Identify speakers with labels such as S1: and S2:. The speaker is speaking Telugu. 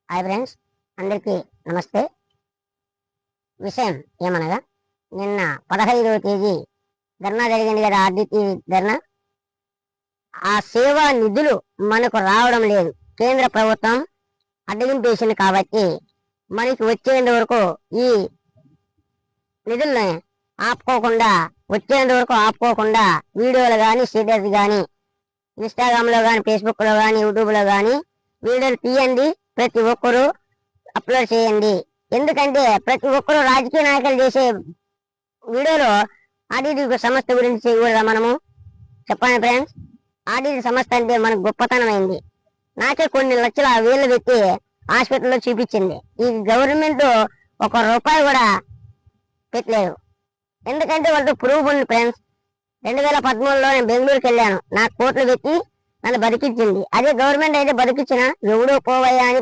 S1: హాయ్ ఫ్రెండ్స్, అందరికీ నమస్తే. విషయం ఏమనగా, నిన్న 15వ తేదీ ధర్నా జరిగింది కదా, ఆర్డిటి ధర్నా. ఆ సేవా నిధులు మనకు రావడం లేదు. కేంద్ర ప్రభుత్వం అడ్డగింపేసింది కాబట్టి మనకి వచ్చేంత వరకు ఈ నిధుల్ని ఆపుకోకుండా వీడియోలు కానీ, స్టేటస్ కానీ, ఇన్స్టాగ్రామ్లో కానీ, ఫేస్బుక్లో కానీ, యూట్యూబ్లో కానీ వీడియోలు తీయండి. ప్రతి ఒక్కరూ అప్లోడ్ చేయండి. ఎందుకంటే ప్రతి ఒక్కరూ రాజకీయ నాయకులు చేసే వీడియోలో ఆర్డిటి సంస్థ గురించి చేయకూడదా మనము? చెప్పండి ఫ్రెండ్స్. ఆర్డిటి సంస్థ అంటే మనకు గొప్పతనమైంది. నాకే కొన్ని లక్షల వేలు పెట్టి హాస్పిటల్లో చూపించింది. ఈ గవర్నమెంట్ ₹1 కూడా పెట్టలేదు. ఎందుకంటే వాళ్ళతో ప్రూఫ్ ఉంది ఫ్రెండ్స్. 2013లో నేను బెంగళూరుకి వెళ్ళాను. నాకు కోట్లు పెట్టి నన్ను బతికించింది. అదే గవర్నమెంట్ అయితే బతికించిన ఎవడో పోవయ్యా అని